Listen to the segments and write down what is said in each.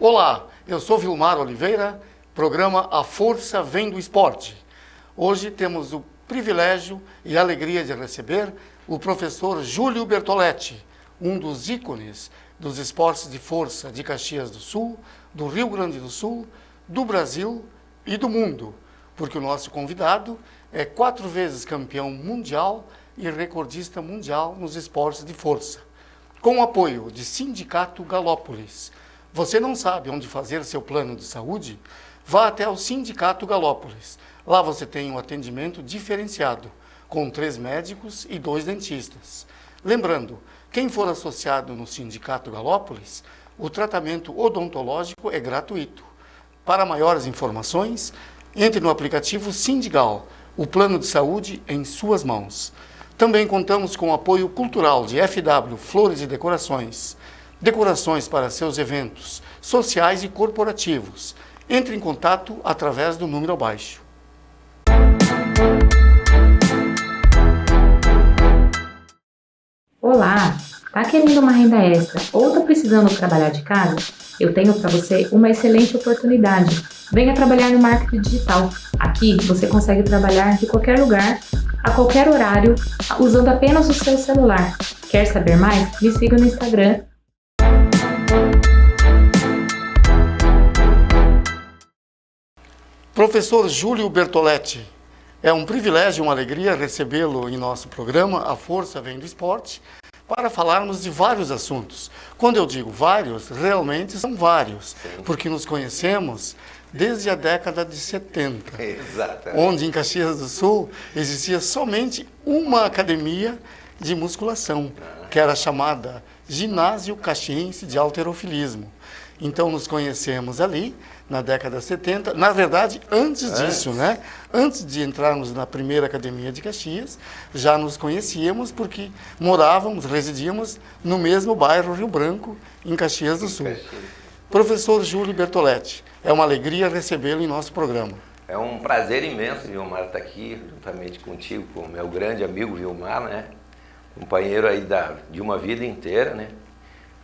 Olá, eu sou Vilmar Oliveira, programa A Força Vem do Esporte. Hoje temos o privilégio e a alegria de receber o professor Júlio Bertoletti, um dos ícones dos esportes de força de Caxias do Sul, do Rio Grande do Sul, do Brasil e do mundo, porque o nosso convidado é 4 vezes campeão mundial e recordista mundial nos esportes de força. Com o apoio de Sindicato Galópolis. Você não sabe onde fazer seu plano de saúde? Vá até o Sindicato Galópolis. Lá você tem um atendimento diferenciado, com 3 médicos e 2 dentistas. Lembrando, quem for associado no Sindicato Galópolis, o tratamento odontológico é gratuito. Para maiores informações, entre no aplicativo Sindigal, o plano de saúde em suas mãos. Também contamos com o apoio cultural de FW Flores e Decorações. Decorações para seus eventos sociais e corporativos. Entre em contato através do número abaixo. Olá, tá querendo uma renda extra ou tá precisando trabalhar de casa? Eu tenho para você uma excelente oportunidade. Venha trabalhar no marketing digital. Aqui você consegue trabalhar de qualquer lugar, a qualquer horário, usando apenas o seu celular. Quer saber mais? Me siga no Instagram. Professor Júlio Bertoletti, é um privilégio e uma alegria recebê-lo em nosso programa A Força Vem do Esporte, para falarmos de vários assuntos. Quando eu digo vários, realmente são vários, porque nos conhecemos desde a década de 70, Exatamente. onde em Caxias do Sul existia somente uma academia de musculação, que era chamada Ginásio Caxiense de Halterofilismo. Então nos conhecemos ali, na década de 70, na verdade antes disso, né? Antes de entrarmos na primeira academia de Caxias, já nos conhecíamos porque morávamos, residíamos no mesmo bairro Rio Branco, em Caxias do Sul. Professor Júlio Bertoletti, é uma alegria recebê-lo em nosso programa. É um prazer imenso, Vilmar, estar aqui juntamente contigo, com o meu grande amigo Vilmar, né? Companheiro aí de uma vida inteira, né?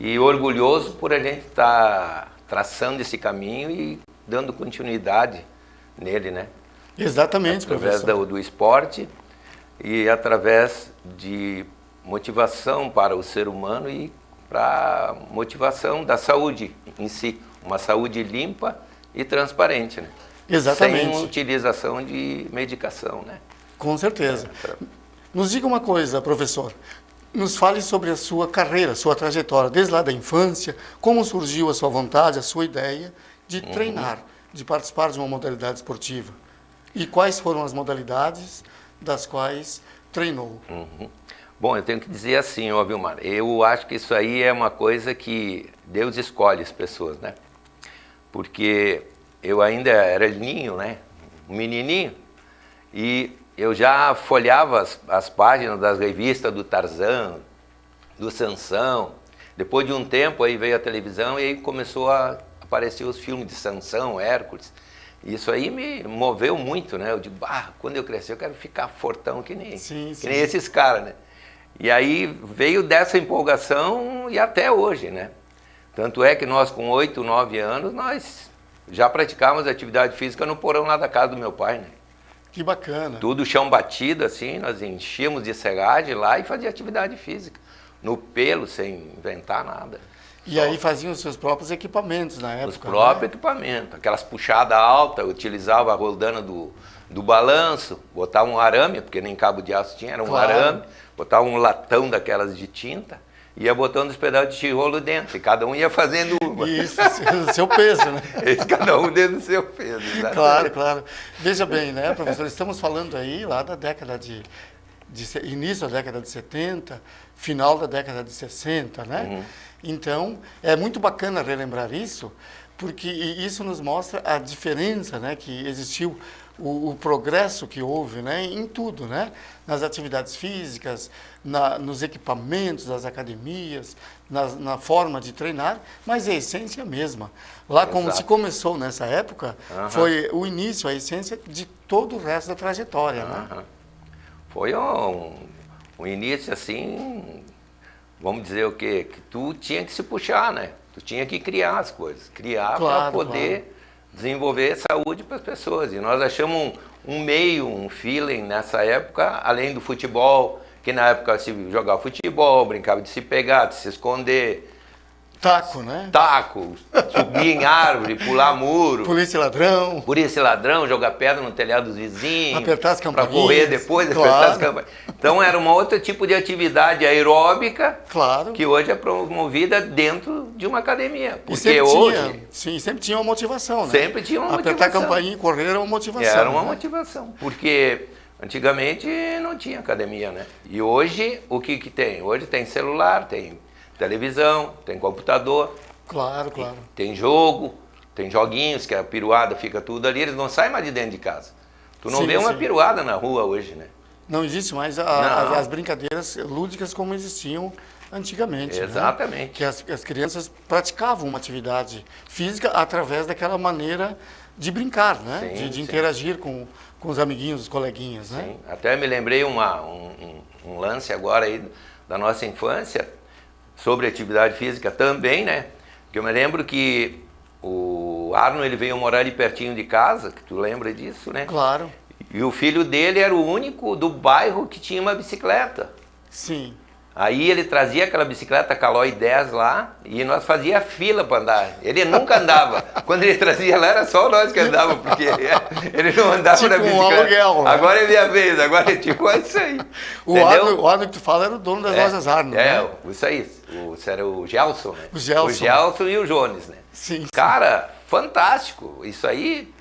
E orgulhoso por a gente estar traçando esse caminho e dando continuidade nele, né? Exatamente, através professor. do esporte e através de motivação para o ser humano e para a motivação da saúde em si. Uma saúde limpa e transparente, né? Exatamente. Sem utilização de medicação, né? Com certeza. Nos diga uma coisa, professor. Nos fale sobre a sua carreira, sua trajetória, desde lá da infância, como surgiu a sua vontade, a sua ideia de treinar, de participar de uma modalidade esportiva. E quais foram as modalidades das quais treinou? Bom, eu tenho que dizer assim, ó, Vilmar, eu acho que isso aí é uma coisa que Deus escolhe as pessoas, né? Porque eu ainda era ninho, né? Um menininho, e eu já folhava as páginas das revistas do Tarzan, do Sansão. Depois de um tempo aí veio a televisão e aí começou a aparecer os filmes de Sansão, Hércules. Isso aí me moveu muito, né? Eu digo, quando eu crescer eu quero ficar fortão que nem esses caras, né? E aí veio dessa empolgação e até hoje, né? Tanto é que nós com 8, 9 anos, nós já praticávamos atividade física no porão lá da casa do meu pai, né? Que bacana. Tudo chão batido, assim, nós enchíamos de serragem lá e fazia atividade física. No pelo, sem inventar nada. E aí faziam os seus próprios equipamentos na época. Os próprios equipamentos. Aquelas puxadas altas, eu utilizava a roldana do balanço, botava um arame, porque nem cabo de aço tinha, era um arame, botava um latão daquelas de tinta, ia botando os pedaços de tijolo dentro, e cada um ia fazendo uma. Isso, o seu peso, né? Cada um dentro do seu peso. Exatamente. Claro, claro. Veja bem, né, professor, estamos falando aí lá da década de início da década de 70, final da década de 60, né? Então, é muito bacana relembrar isso, porque isso nos mostra a diferença, né, que existiu, o progresso que houve, né, em tudo, né? Nas atividades físicas, nos equipamentos das academias, na forma de treinar, mas a essência mesma. Lá, como se começou nessa época, foi o início, a essência de todo o resto da trajetória, né? Foi um início, assim, vamos dizer o quê? Que tu tinha que se puxar, né? Tu tinha que criar as coisas, criar para poder desenvolver saúde para as pessoas. E nós achamos um meio, um feeling nessa época, além do futebol, que na época se jogava futebol, brincava de se pegar, de se esconder. Taco, né? Taco, subir em árvore, pular muro. Polícia e ladrão. Polícia e ladrão, jogar pedra no telhado dos vizinhos. Apertar as campainhas. Para correr depois, apertar as campainhas. Então era um outro tipo de atividade aeróbica, que hoje é promovida dentro de uma academia. Porque hoje... sempre tinha uma motivação, né? Sempre tinha uma motivação. Apertar a campainha e correr era uma motivação. Era uma motivação, porque antigamente não tinha academia, né? E hoje, o que tem? Hoje tem celular, tem televisão, tem computador, claro. Tem jogo, tem joguinhos que a piruada fica tudo ali, eles não saem mais de dentro de casa. Tu não vê uma piruada na rua hoje, né? Não existe mais as brincadeiras lúdicas como existiam antigamente. Exatamente. Né? Que as crianças praticavam uma atividade física através daquela maneira de brincar, né? Sim, de interagir com os amiguinhos, os coleguinhas, né? Sim. Até me lembrei um lance agora aí da nossa infância, sobre atividade física também, né? Que eu me lembro que o Arno, ele veio morar ali pertinho de casa, que tu lembra disso, né? Claro. E o filho dele era o único do bairro que tinha uma bicicleta. Sim. Aí ele trazia aquela bicicleta Caloi 10 lá e nós fazia fila para andar. Ele nunca andava. Quando ele trazia lá era só nós que andávamos, porque ele não andava tipo na bicicleta. Um aluguel, né? Agora é minha vez, agora é tipo isso aí. O Arno que tu fala era o dono das lojas Arno, né? Isso aí. Era o Gelson, né? O Gelson e o Jones, né? Sim. Cara, fantástico. Isso aí,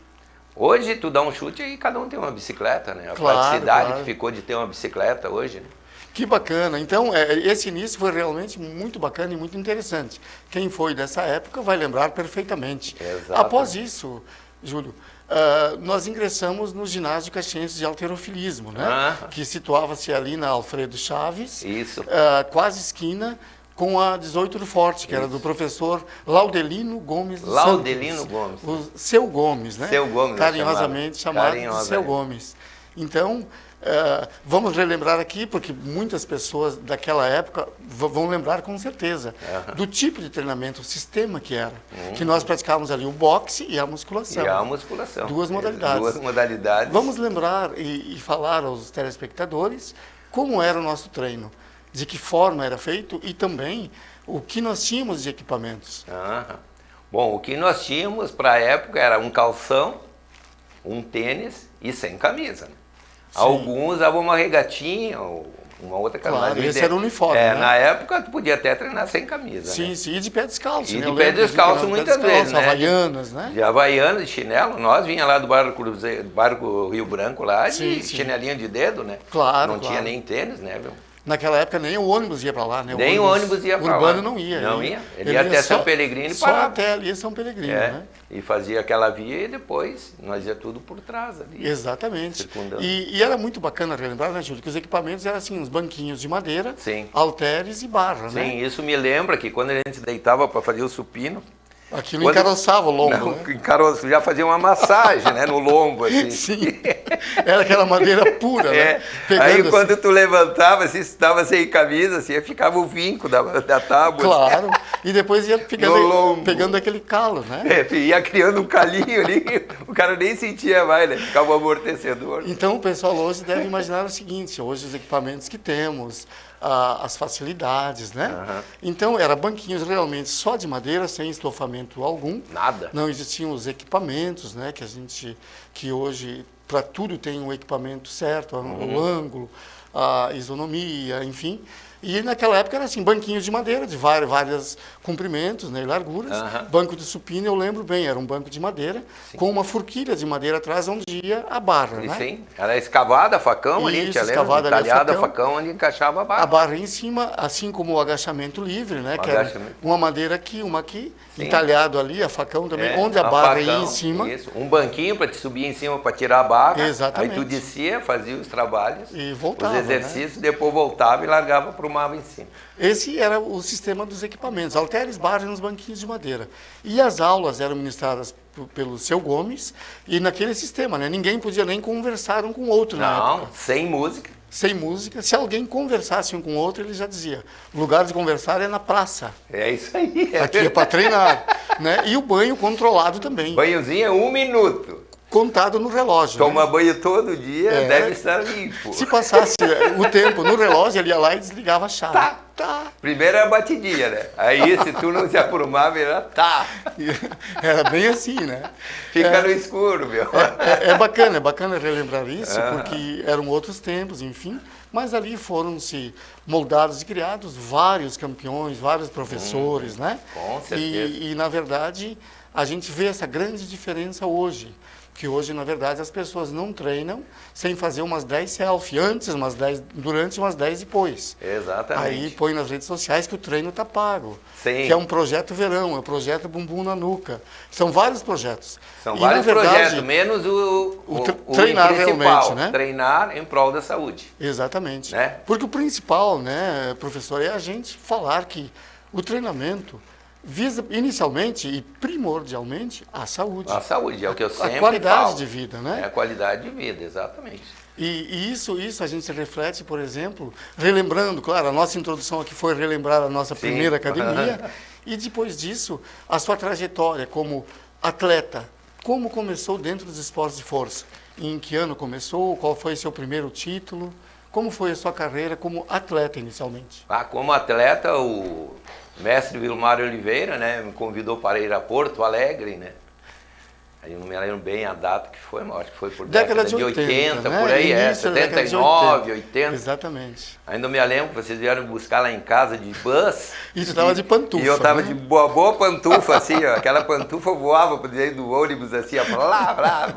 hoje tu dá um chute e cada um tem uma bicicleta, né? A praticidade que ficou de ter uma bicicleta hoje, né? Que bacana. Então, esse início foi realmente muito bacana e muito interessante. Quem foi dessa época vai lembrar perfeitamente. Exato. Após isso, Júlio, nós ingressamos no ginásio caxiense de halterofilismo, né? Que situava-se ali na Alfredo Chaves, quase esquina com a 18 do Forte, que era do professor Laudelino Gomes dos Laudelino Santos. Gomes. O Seu Gomes, né? Seu Gomes. Carinhosamente chamado de Seu Gomes. Então, vamos relembrar aqui, porque muitas pessoas daquela época vão lembrar com certeza do tipo de treinamento, o sistema que era. Que nós praticávamos ali o boxe e a musculação. Duas modalidades. Duas modalidades. Vamos lembrar e falar aos telespectadores como era o nosso treino, de que forma era feito e também o que nós tínhamos de equipamentos. Bom, o que nós tínhamos para a época era um calção, um tênis e sem camisa, né? Alguns usavam uma regatinha ou uma outra camisa. Claro, esse era o uniforme, né? Na época tu podia até treinar sem camisa, sim, né? Sim, e de pé descalço. E de pé descalço muitas vezes, né? Havaianas, né? De havaianas, de chinelo. Nós vinha lá do Barco Rio Branco lá, de chinelinho de dedo, né? Claro, Não tinha nem tênis, né, viu? Naquela época nem o ônibus ia para lá, né? Nem o ônibus ia para lá. O urbano não ia. Não ia. Ele ia até São Pelegrino e parava. Só até ali São Pelegrino, né? E fazia aquela via e depois nós ia tudo por trás ali. Exatamente. E era muito bacana relembrar, né, Júlio, que os equipamentos eram assim, uns banquinhos de madeira, halteres e barra, né? Sim, isso me lembra que quando a gente deitava para fazer o supino, aquilo encaroçava o lombo, né? Já fazia uma massagem, né, no lombo, assim. Sim, era aquela madeira pura, né? Aí quando tu levantava, assim, se estava sem camisa, assim, ficava o vinco da tábua. Claro, e depois ia pegando aquele calo, né? Ia criando um calinho ali, o cara nem sentia mais, né? Ficava um amortecedor. Então o pessoal hoje deve imaginar o seguinte, hoje os equipamentos que temos, as facilidades, né? Então, eram banquinhos realmente só de madeira, sem estofamento algum. Nada. Não existiam os equipamentos, né? Que hoje, para tudo tem um equipamento certo, o ângulo, a isonomia, enfim. E naquela época era assim, banquinhos de madeira, de vários comprimentos, né, e larguras. Banco de supino, eu lembro bem, era um banco de madeira, com uma forquilha de madeira atrás, onde ia a barra, né? Sim, era escavada a facão ali, talhada a facão, onde encaixava a barra. A barra em cima, assim como o agachamento livre, né? Que era uma madeira aqui, uma aqui, entalhado ali, a facão também, onde a barra ia em cima. Isso, um banquinho para te subir em cima, para tirar a barra. Exatamente. Aí tu descia, fazia os trabalhos, e voltava, os exercícios, depois voltava e largava para o em cima. Esse era o sistema dos equipamentos, halteres, barras nos banquinhos de madeira. E as aulas eram ministradas pelo Seu Gomes e naquele sistema, né? Ninguém podia nem conversar um com o outro na época. Não, sem música. sem música. Se alguém conversasse um com o outro, ele já dizia, o lugar de conversar é na praça. É isso aí. Aqui é para treinar, né? E o banho controlado também. Banhozinho é 1 minuto. Contado no relógio. Toma né? banho todo dia, deve estar limpo. Se passasse o tempo no relógio, ele ia lá e desligava a chave. Tá. Primeiro era a batidinha, né? Aí se tu não se aprumava, era tá. Era bem assim, né? Fica no escuro, meu. É bacana relembrar isso, porque eram outros tempos, enfim. Mas ali foram-se moldados e criados vários campeões, vários professores, né? Com certeza. E, na verdade, a gente vê essa grande diferença hoje. Que hoje, na verdade, as pessoas não treinam sem fazer umas 10 selfies, antes umas 10, durante umas 10 depois. Exatamente. Aí põe nas redes sociais que o treino está pago. Sim. Que é um projeto verão, é o projeto Bumbum na Nuca. São vários projetos. São E, vários na verdade, projetos, menos o treinar principal, realmente, né? Treinar em prol da saúde. Exatamente. Né? Porque o principal, né, professor, é a gente falar que o treinamento visa inicialmente e primordialmente a saúde. A saúde, é o que eu sempre A qualidade falo. de vida, né? É a qualidade de vida, exatamente. E isso a gente reflete, por exemplo, relembrando, claro, a nossa introdução aqui foi relembrar a nossa primeira academia, e depois disso, a sua trajetória como atleta, como começou dentro dos esportes de força, em que ano começou, qual foi seu primeiro título, como foi a sua carreira como atleta inicialmente? Como atleta, o mestre Vilmar Oliveira, né, me convidou para ir a Porto Alegre, né? Aí eu não me lembro bem a data que foi, mas acho que foi por década de 80, né? por aí, Início da década de 79, 80. Exatamente. Ainda me lembro que vocês vieram me buscar lá em casa de bus. E tu estava de pantufa. E eu estava né? de boa pantufa, assim, ó. Aquela pantufa voava por dentro do ônibus, assim, ó. Blá.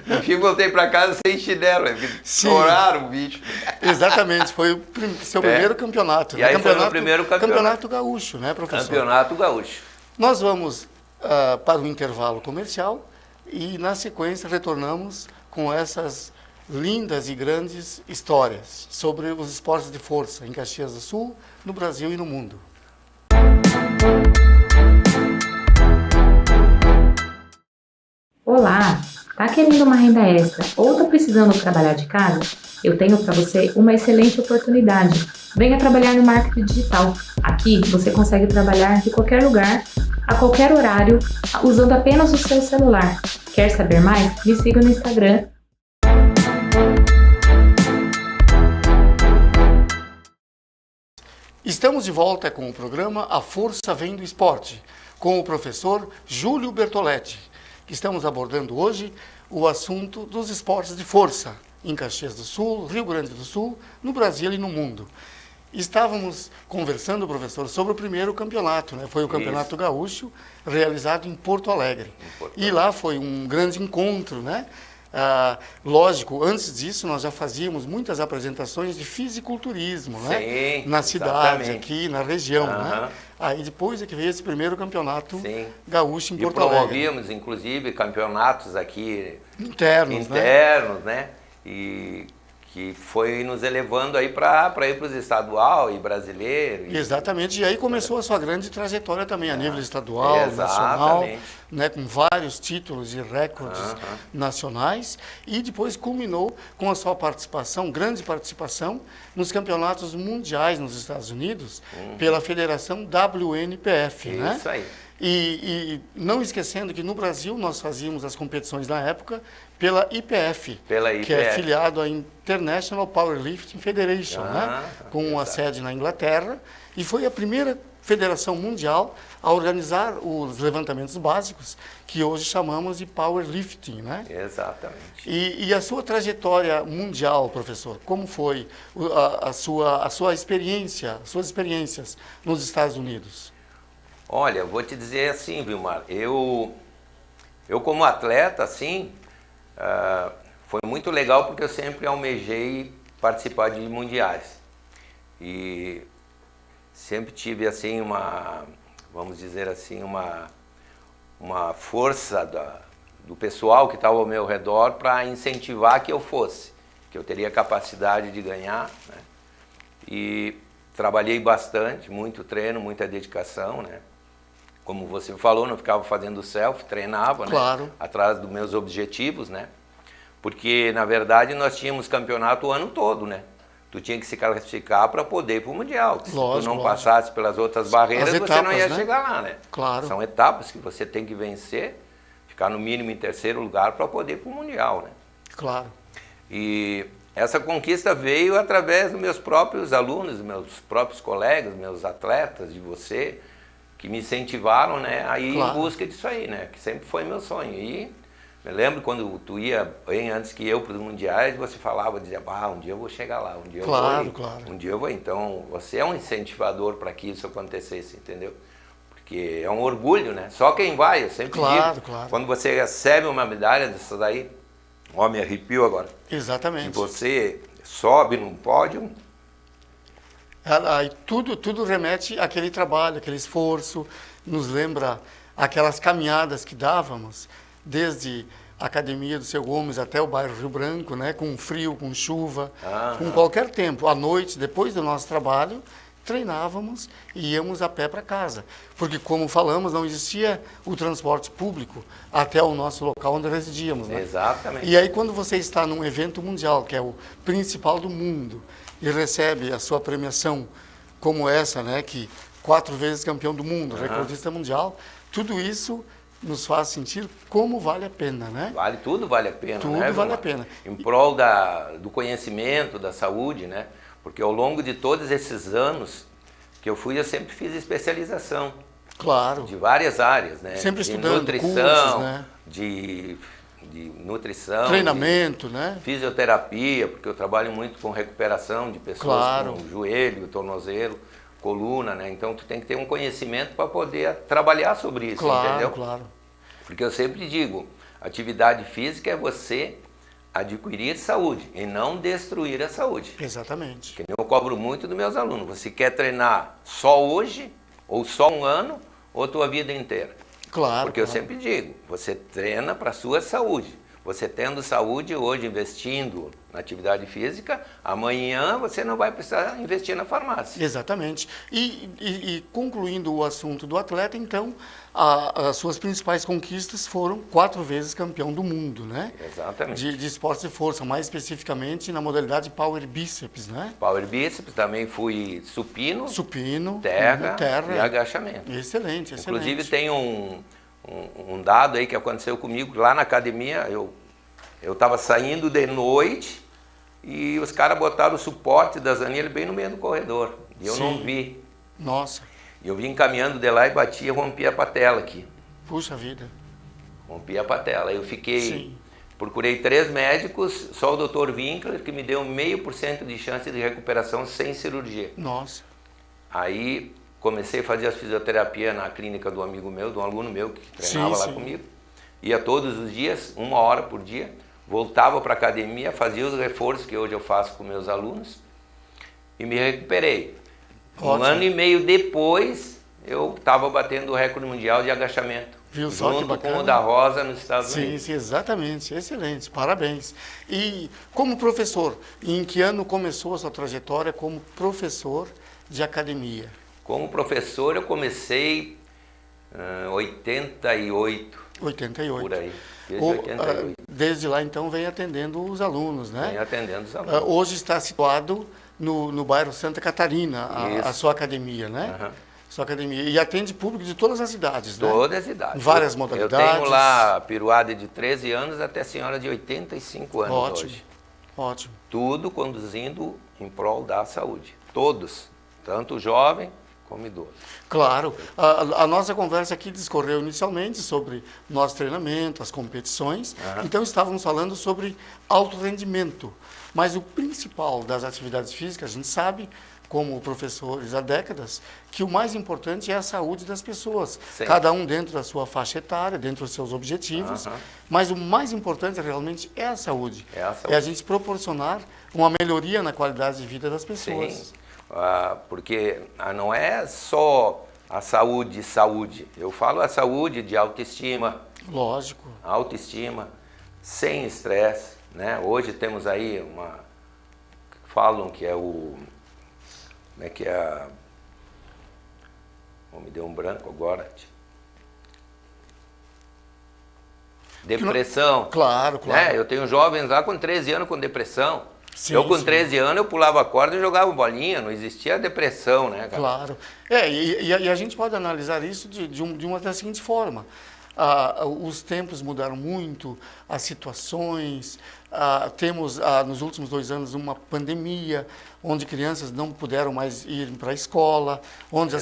No fim, voltei para casa sem chinelo, porque estouraram o bicho. Exatamente, foi o seu primeiro campeonato. E aí foi o meu primeiro campeonato. Campeonato gaúcho, né, professor? Campeonato gaúcho. Nós vamos para o intervalo comercial e, na sequência, retornamos com essas lindas e grandes histórias sobre os esportes de força em Caxias do Sul, no Brasil e no mundo. Olá! Tá querendo uma renda extra ou tá precisando trabalhar de casa? Eu tenho para você uma excelente oportunidade. Venha trabalhar no marketing digital. Aqui você consegue trabalhar de qualquer lugar, a qualquer horário, usando apenas o seu celular. Quer saber mais? Me siga no Instagram. Estamos de volta com o programa A Força Vem do Esporte, com o professor Júlio Bertoletti, que estamos abordando hoje o assunto dos esportes de força em Caxias do Sul, Rio Grande do Sul, no Brasil e no mundo. Estávamos conversando, professor, sobre o primeiro campeonato, né? Foi o Campeonato Gaúcho, realizado em Porto Alegre. E lá foi um grande encontro, né? Lógico, antes disso nós já fazíamos muitas apresentações de fisiculturismo, né? Sim, na cidade, exatamente. Aqui na região, né? Aí depois é que veio esse primeiro campeonato gaúcho em Porto Alegre. E promovíamos, inclusive, campeonatos aqui internos, né? E que foi nos elevando aí para ir para os estadual e brasileiro. Exatamente, e aí começou a sua grande trajetória também a nível estadual, nacional, né, com vários títulos e recordes nacionais, e depois culminou com a sua participação, grande participação, nos campeonatos mundiais nos Estados Unidos, pela Federação WNPF. Isso né? aí. E não esquecendo que no Brasil nós fazíamos as competições na época pela IPF, que é afiliado à International Powerlifting Federation, né? Com a sede na Inglaterra, e foi a primeira federação mundial a organizar os levantamentos básicos, que hoje chamamos de powerlifting, né? Exatamente. E a sua trajetória mundial, professor, como foi a sua experiência, suas experiências nos Estados Unidos? Olha, vou te dizer assim, Vilmar, eu como atleta, assim, foi muito legal porque eu sempre almejei participar de mundiais. E sempre tive, assim, vamos dizer assim, uma força do pessoal que estava ao meu redor para incentivar que eu fosse, que eu teria capacidade de ganhar, né? E trabalhei bastante, muito treino, muita dedicação, né? Como você falou, não ficava fazendo selfie, treinava, claro, né? Atrás dos meus objetivos, né? Porque, na verdade, nós tínhamos campeonato o ano todo, né? tu tinha que se classificar para poder ir para o Mundial. Se Lógico, tu não lógico. passasse pelas outras barreiras, As você não ia etapas, né? chegar lá, né? Claro. São etapas que você tem que vencer, ficar no mínimo em terceiro lugar para poder ir para o Mundial, né? Claro. E essa conquista veio através dos meus próprios alunos, meus próprios colegas, meus atletas, de você, que me incentivaram, né, a ir Claro. em busca disso aí, né? Que sempre foi meu sonho. E me lembro quando tu ia bem antes que eu para os mundiais, você falava, dizia, um dia eu vou chegar lá, um dia eu Claro, vou ir, claro. um dia eu vou. Então, você é um incentivador para que isso acontecesse, entendeu? Porque é um orgulho, né? Só quem vai, eu sempre Claro, digo, claro. quando você recebe uma medalha dessas aí, ó, me arrepio agora, que Exatamente. você sobe num pódio, Aí tudo remete àquele trabalho, aquele esforço, nos lembra aquelas caminhadas que dávamos, desde a academia do Seu Gomes até o bairro Rio Branco, né, com frio, com chuva, com qualquer tempo. À noite, depois do nosso trabalho, treinávamos e íamos a pé para casa. Porque, como falamos, não existia o transporte público até o nosso local onde residíamos. Né? exatamente. E aí, quando você está num evento mundial, que é o principal do mundo, e recebe a sua premiação como essa, né, que 4 vezes campeão do mundo, recordista mundial, tudo isso nos faz sentir como vale a pena, né? Tudo vale a pena, Tudo né? vale a Vilmar? pena. Em prol do conhecimento, da saúde, né? Porque ao longo de todos esses anos que eu fui, eu sempre fiz especialização Claro. de várias áreas, né? Sempre de estudando, nutrição, cursos, né? de nutrição, Treinamento, né? de fisioterapia, porque eu trabalho muito com recuperação de pessoas Claro. com joelho, tornozelo, coluna, né? Então tu tem que ter um conhecimento para poder trabalhar sobre isso, Claro, entendeu? claro. Porque eu sempre digo, atividade física é você adquirir saúde e não destruir a saúde. Exatamente. Que nem eu cobro muito dos meus alunos. Você quer treinar só hoje, ou só um ano, ou tua vida inteira? Claro. Porque eu claro. sempre digo, você treina para a sua saúde. Você tendo saúde hoje, investindo na atividade física, amanhã você não vai precisar investir na farmácia. Exatamente. E concluindo o assunto do atleta, então, as suas principais conquistas foram 4 vezes campeão do mundo, né? Exatamente. De esportes de força, mais especificamente na modalidade Power Bíceps, né? Power Bíceps, também fui supino, Supino, terra terra. e agachamento. Excelente, excelente. Inclusive tem um dado aí que aconteceu comigo lá na academia, eu estava saindo de noite e os caras botaram o suporte das anilhas bem no meio do corredor. E eu não Sim. vi. Nossa, E eu vim caminhando de lá e bati e rompi a patela aqui. puxa vida. Rompi a patela. Eu fiquei, Sim. procurei 3 médicos, só o Dr. Winkler que me deu 0,5% de chance de recuperação sem cirurgia. Nossa, Aí comecei a fazer as fisioterapia na clínica do amigo meu, de um aluno meu que treinava Sim, lá sim. comigo. Ia todos os dias, 1 hora por dia, voltava para a academia, fazia os reforços que hoje eu faço com meus alunos e me recuperei. Ótimo. 1 ano e meio depois, eu estava batendo o recorde mundial de agachamento. Viu só que junto bacana? com o da Rosa nos Estados sim, Unidos. sim, exatamente, excelente, parabéns. E como professor, em que ano começou a sua trajetória como professor de academia? Como professor, eu comecei em 88, 88. por aí. Desde 88. Desde lá, então, vem atendendo os alunos, né? Venho atendendo os alunos. Hoje está situado no bairro Santa Catarina, a Isso. sua academia, né? Aham. Sua academia. E atende público de todas as idades, né? Todas as idades. Várias Eu modalidades. tenho lá a piruada de 13 anos até a senhora de 85 anos Ótimo, hoje. ótimo. Tudo conduzindo em prol da saúde. Todos. Tanto jovem como idoso. Claro, a nossa conversa aqui discorreu inicialmente sobre nosso treinamento, as competições, então estávamos falando sobre alto rendimento, mas o principal das atividades físicas, a gente sabe, como professores há décadas, que o mais importante é a saúde das pessoas, Sim. cada um dentro da sua faixa etária, dentro dos seus objetivos, mas o mais importante realmente é a saúde, É a saúde. é a gente proporcionar uma melhoria na qualidade de vida das pessoas. Sim. Porque não é só a saúde, eu falo a saúde de autoestima, Lógico. sem estresse, né? Hoje temos aí falam que é como é que é, me deu um branco agora, depressão. Claro, claro. Né? Eu tenho jovens lá com 13 anos com depressão. Sim, eu com sim. 13 anos eu pulava corda e jogava bolinha, não existia depressão, né, cara? Claro. E a gente pode analisar isso de uma da seguinte forma. Os tempos mudaram muito, as situações, temos nos últimos 2 anos uma pandemia, onde crianças não puderam mais ir para a escola, onde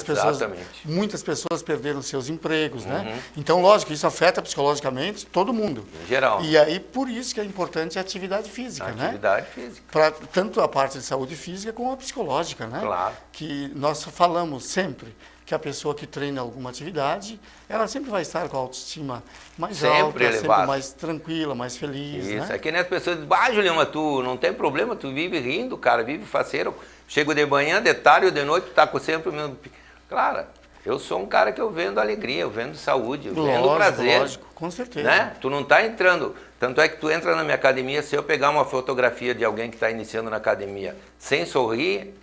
muitas pessoas perderam seus empregos, né? Então, lógico, isso afeta psicologicamente todo mundo. Em geral. E aí, por isso que é importante a atividade física, né? Atividade física. Para tanto a parte de saúde física como a psicológica, né? Claro. Que nós falamos sempre que a pessoa que treina alguma atividade, ela sempre vai estar com a autoestima mais alta, sempre mais tranquila, mais feliz. Isso, né? é que nem as pessoas dizem, Julião, mas tu não tem problema, tu vive rindo, cara, vive faceiro. Chego de manhã, de tarde ou de noite, tu tá com sempre o mesmo... Claro, eu sou um cara que eu vendo alegria, eu vendo saúde, eu vendo prazer. Lógico, com certeza. Né? Tu não tá entrando, tanto é que tu entra na minha academia, se eu pegar uma fotografia de alguém que está iniciando na academia sem sorrir,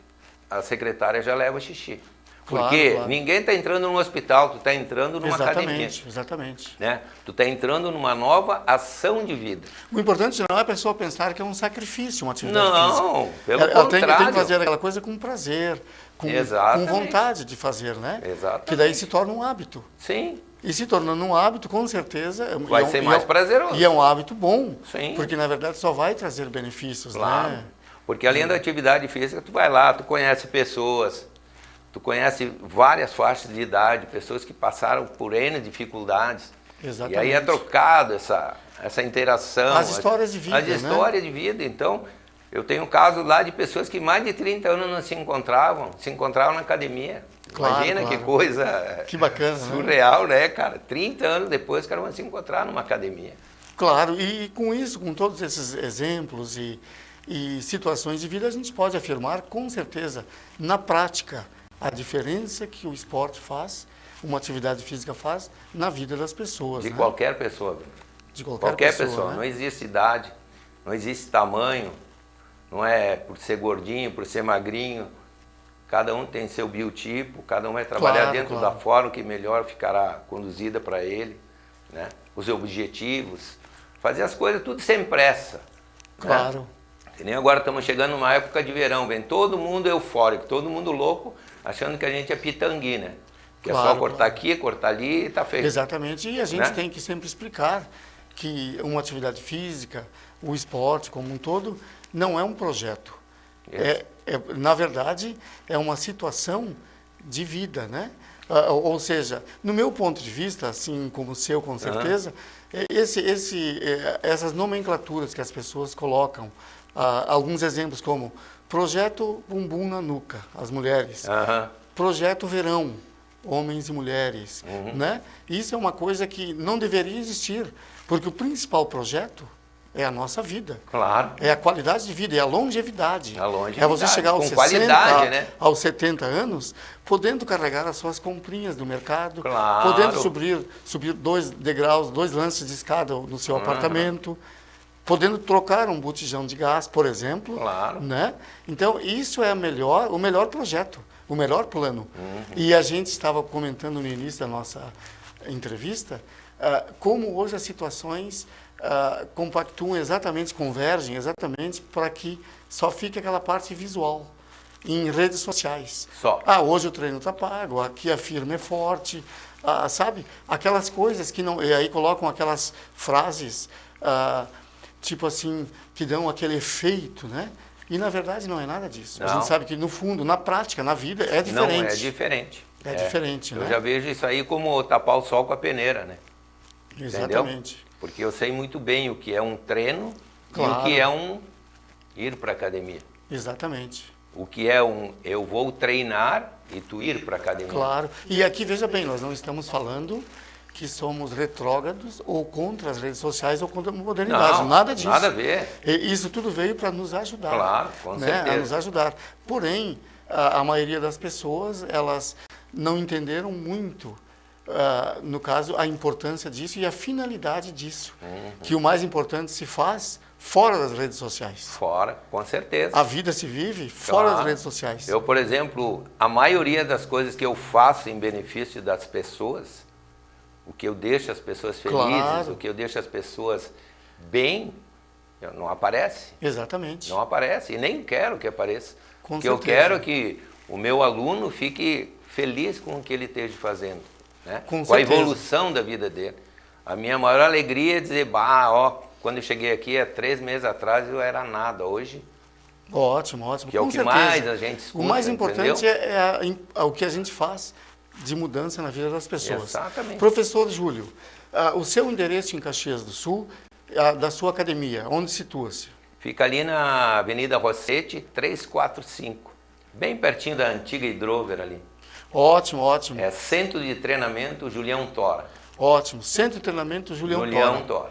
a secretária já leva xixi. Porque ninguém está entrando num hospital, tu está entrando numa academia. Exatamente. Né? Tu está entrando numa nova ação de vida. O importante não é a pessoa pensar que é um sacrifício, uma atividade física. Não, pelo ela contrário. tem que fazer aquela coisa com prazer, com vontade de fazer, né? Exatamente. Que daí se torna um hábito. Sim. E se tornando um hábito, com certeza... Vai ser mais prazeroso. E é um hábito bom. Sim. Porque, na verdade, só vai trazer benefícios, claro. né? Porque além da atividade física, tu vai lá, tu conhece pessoas, tu conhece várias faixas de idade, pessoas que passaram por N dificuldades. Exatamente. E aí é trocado essa interação. As histórias de vida, As histórias de vida. Então, eu tenho casos lá de pessoas que mais de 30 anos não se encontravam na academia. Imagina que coisa que bacana, surreal, né, cara? 30 anos depois, os caras vão se encontrar numa academia. Claro, e com isso, com todos esses exemplos e situações de vida, a gente pode afirmar com certeza, na prática, a diferença que o esporte faz, uma atividade física faz, na vida das pessoas. De qualquer pessoa. De qualquer pessoa. Né? Não existe idade, não existe tamanho, não é por ser gordinho, por ser magrinho. Cada um tem seu biotipo, cada um vai trabalhar dentro da forma que melhor ficará conduzida para ele, né? Os objetivos, fazer as coisas tudo sem pressa. Claro. Né? Que nem agora estamos chegando numa época de verão, vem todo mundo eufórico, todo mundo louco, achando que a gente é pitangui, né? Que é só cortar aqui, cortar ali e tá feito. Exatamente, e a gente tem que sempre explicar que uma atividade física, o esporte como um todo, não é um projeto. Na verdade, é uma situação de vida, né? Ou seja, no meu ponto de vista, assim como o seu com certeza, essas nomenclaturas que as pessoas colocam, alguns exemplos como projeto bumbum na nuca, as mulheres, projeto verão, homens e mulheres, né? Isso é uma coisa que não deveria existir, porque o principal projeto é a nossa vida. Claro. É a qualidade de vida, é a longevidade. É você chegar aos 60, né? aos 70 anos, podendo carregar as suas comprinhas do mercado, podendo subir 2 degraus, 2 lances de escada no seu apartamento, podendo trocar um botijão de gás, por exemplo. Claro. Né? Então, isso é o melhor projeto, o melhor plano. E a gente estava comentando no início da nossa entrevista, como hoje as situações compactuam exatamente, convergem exatamente para que só fique aquela parte visual em redes sociais. Hoje o treino está pago, aqui a firma é forte, sabe? Aquelas coisas que não... E aí colocam aquelas frases, tipo assim, que dão aquele efeito, né? E na verdade não é nada disso. Não. A gente sabe que no fundo, na prática, na vida, é diferente. Não, é diferente. É diferente, né? Eu já vejo isso aí como tapar o sol com a peneira, né? Exatamente. Entendeu? Porque eu sei muito bem o que é um treino e o que é ir para a academia. Exatamente. O que é eu vou treinar e tu ir para a academia. Claro. E aqui, veja bem, nós não estamos falando que somos retrógrados ou contra as redes sociais ou contra a modernidade. Não, nada disso. Nada a ver. Isso tudo veio para nos ajudar. Claro, com certeza. A nos ajudar. Porém, a maioria das pessoas, elas não entenderam muito, no caso, a importância disso e a finalidade disso. Que o mais importante se faz fora das redes sociais. Fora, com certeza. A vida se vive fora das redes sociais. Eu, por exemplo, a maioria das coisas que eu faço em benefício das pessoas, o que eu deixo as pessoas felizes, o que eu deixo as pessoas bem, Não aparece. Exatamente. Não aparece. E nem quero que apareça. Com Porque eu certeza. quero que o meu aluno fique feliz com o que ele esteja fazendo. Né? Com a certeza. evolução da vida dele. A minha maior alegria é dizer, quando eu cheguei aqui há 3 meses atrás eu era nada. Hoje, Ótimo, ótimo. que é o Com que certeza. mais a gente escuta, O mais importante entendeu? é o que a gente faz de mudança na vida das pessoas. Exatamente. Professor Júlio, o seu endereço em Caxias do Sul, da sua academia, onde situa-se? Fica ali na Avenida Rossetti, 345. Bem pertinho da antiga Hidrover ali. Ótimo, ótimo. É Centro de Treinamento Julião Tora. Ótimo. Centro de Treinamento Julião Tora.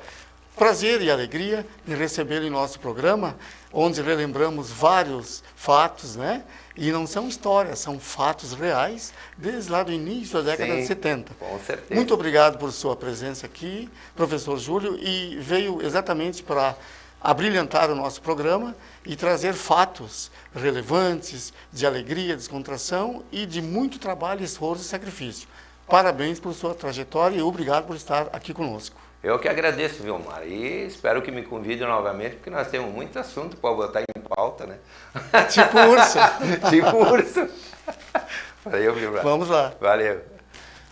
Prazer e alegria em recebê-lo em nosso programa, onde relembramos vários fatos, né? E não são histórias, são fatos reais, desde lá do início da década de 70. Com certeza. Muito obrigado por sua presença aqui, professor Júlio, e veio exatamente para abrilhantar o nosso programa e trazer fatos relevantes, de alegria, descontração e de muito trabalho, esforço e sacrifício. Parabéns por sua trajetória e obrigado por estar aqui conosco. Eu que agradeço, Vilmar, e espero que me convide novamente, porque nós temos muito assunto para botar em pauta, né? Tipo urso. Tipo urso. Valeu, Vilmar. Vamos lá. Valeu.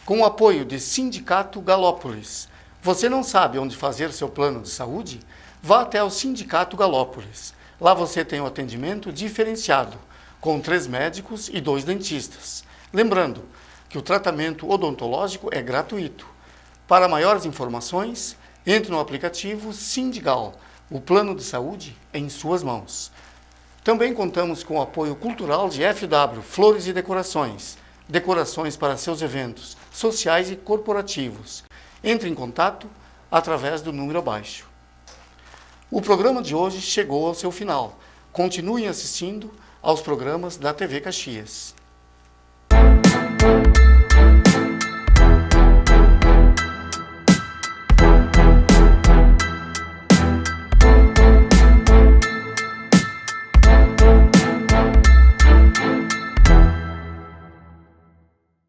Com o apoio de Sindicato Galópolis. Você não sabe onde fazer seu plano de saúde? Vá até o Sindicato Galópolis. Lá você tem um atendimento diferenciado, com 3 médicos e 2 dentistas. Lembrando que o tratamento odontológico é gratuito. Para maiores informações, entre no aplicativo Sindigal. O plano de saúde é em suas mãos. Também contamos com o apoio cultural de FW Flores e Decorações. Decorações para seus eventos sociais e corporativos. Entre em contato através do número abaixo. O programa de hoje chegou ao seu final. Continuem assistindo aos programas da TV Caxias.